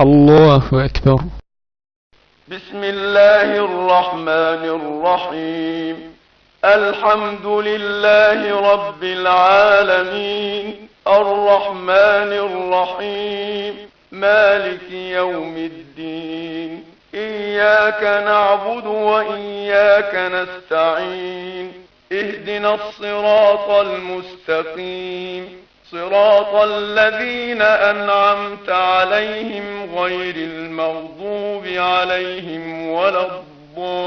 الله أكبر. بسم الله الرحمن الرحيم. الحمد لله رب العالمين، الرحمن الرحيم، مالك يوم الدين. إياك نعبد وإياك نستعين. اهدنا الصراط المستقيم، صراط الذين أنعمت عليهم غير المغضوب عليهم ولا الضالين.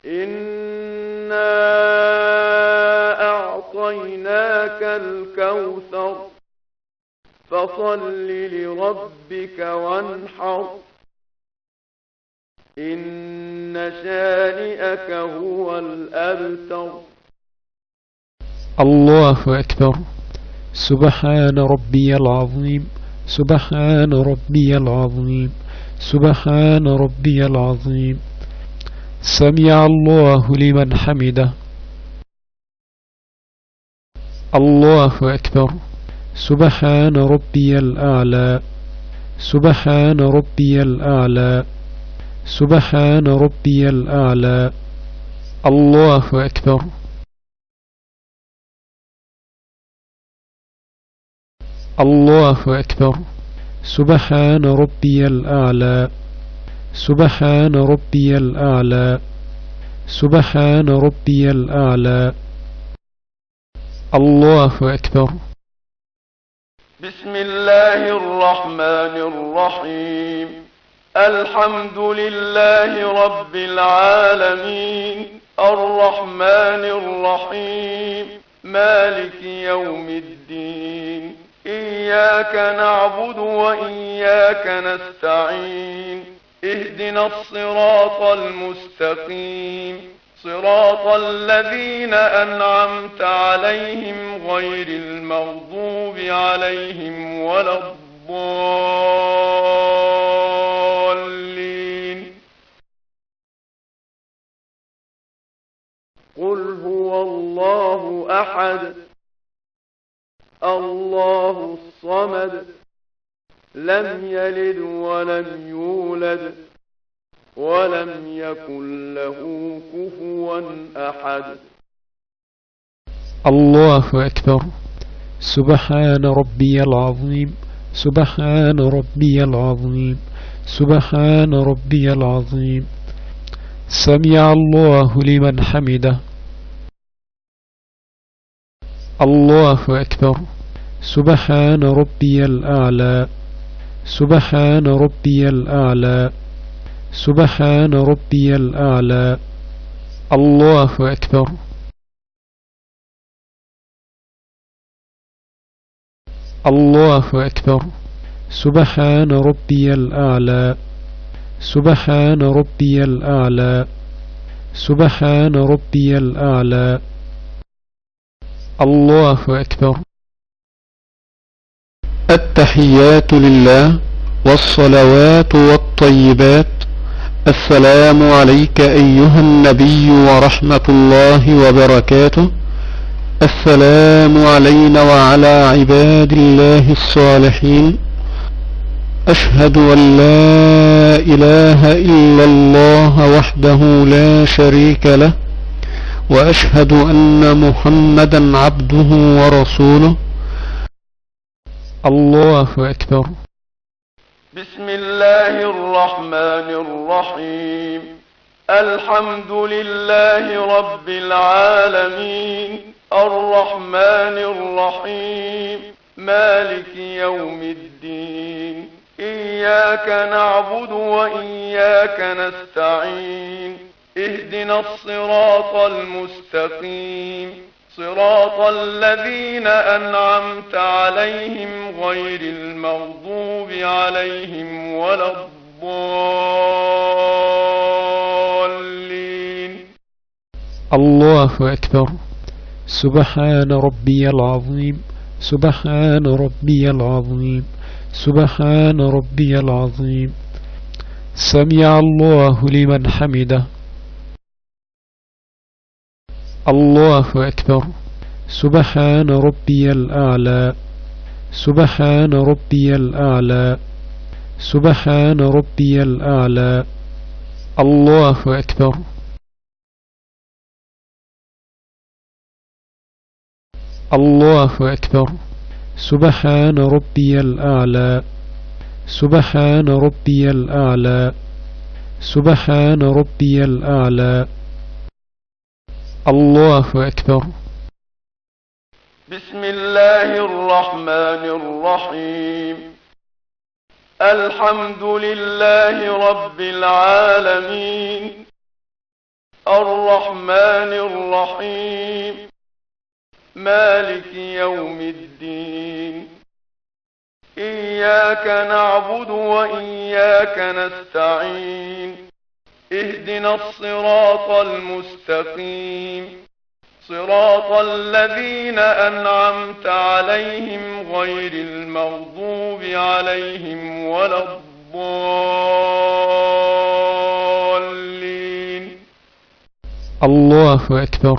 إنا أعطيناك الكوثر، فصل لربك وانحر، إن شانئك هو الأبتر. الله أكبر. سبحان ربي العظيم، سبحان ربي العظيم، سبحان ربي العظيم. سمع الله لمن حمده. الله أكبر. سبحان ربي الأعلى، سبحان ربي الأعلى، سبحان ربي الأعلى. الله أكبر. الله أكبر. سبحان ربي الأعلى، سبحان ربي الأعلى، سبحان ربي الأعلى. الله أكبر. بسم الله الرحمن الرحيم. الحمد لله رب العالمين، الرحمن الرحيم، مالك يوم الدين. إياك نعبد وإياك نستعين. اهدنا الصراط المستقيم، صراط الذين أنعمت عليهم غير المغضوب عليهم ولا الضالين. قل هو الله أحد، الله الصمد، لم يلد ولم يولد ولم يكن له كفوا أحد. الله أكبر. سبحان ربي العظيم، سبحان ربي العظيم، سبحان ربي العظيم. سمع الله لمن حمده. الله أكبر. سبحان ربي الأعلى، سبحان ربي الأعلى، سبحان ربي الأعلى. الله أكبر. الله أكبر. سبحان ربي الأعلى، سبحان ربي الأعلى، سبحان ربي الأعلى. الله أكبر. التحيات لله والصلوات والطيبات. السلام عليك أيها النبي ورحمة الله وبركاته. السلام علينا وعلى عباد الله الصالحين. أشهد أن لا إله إلا الله وحده لا شريك له، وأشهد أن محمدا عبده ورسوله. الله أكبر. بسم الله الرحمن الرحيم. الحمد لله رب العالمين، الرحمن الرحيم، مالك يوم الدين. إياك نعبد وإياك نستعين. اهدنا الصراط المستقيم، صراط الذين أنعمت عليهم غير المغضوب عليهم ولا الضالين. الله أكبر. سبحان ربي العظيم، سبحان ربي العظيم، سبحان ربي العظيم. سمع الله لمن حمده. الله أكبر. سبحان ربي الأعلى سبحان ربي الأعلى سبحان ربي الأعلى الله أكبر الله أكبر سبحان ربي الأعلى سبحان ربي الأعلى سبحان ربي الأعلى الله أكبر بسم الله الرحمن الرحيم الحمد لله رب العالمين الرحمن الرحيم مالك يوم الدين إياك نعبد وإياك نستعين اهدنا الصراط المستقيم صراط الذين أنعمت عليهم غير المغضوب عليهم ولا الضالين الله أكبر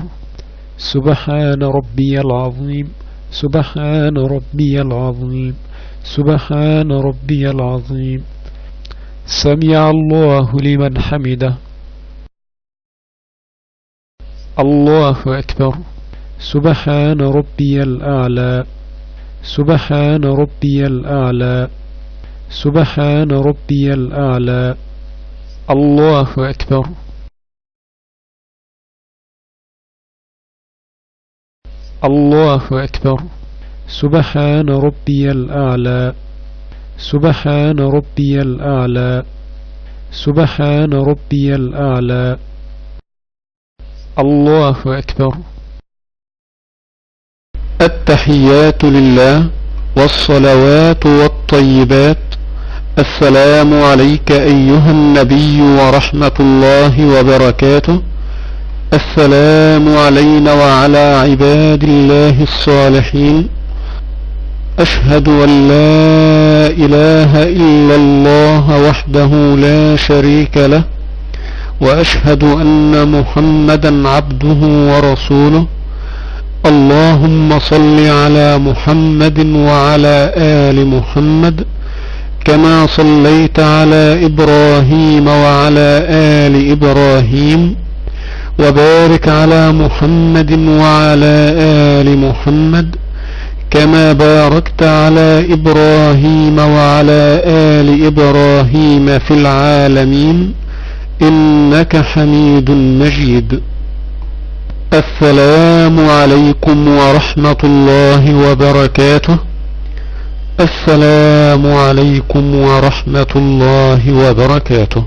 سبحان ربي العظيم سبحان ربي العظيم سبحان ربي العظيم سمع الله لمن حمده الله أكبر سبحان ربي الأعلى سبحان ربي الأعلى سبحان ربي الأعلى الله أكبر الله أكبر سبحان ربي الأعلى سبحان ربي الأعلى سبحان ربي الأعلى الله أكبر التحيات لله والصلوات والطيبات. السلام عليك أيها النبي ورحمة الله وبركاته. السلام علينا وعلى عباد الله الصالحين. أشهد أن لا إله إلا الله وحده لا شريك له، وأشهد أن محمدا عبده ورسوله. اللهم صل على محمد وعلى آل محمد كما صليت على إبراهيم وعلى آل إبراهيم، وبارك على محمد وعلى آل محمد كما باركت على إبراهيم وعلى آل إبراهيم في العالمين إنك حميد مجيد. السلام عليكم ورحمة الله وبركاته. السلام عليكم ورحمة الله وبركاته.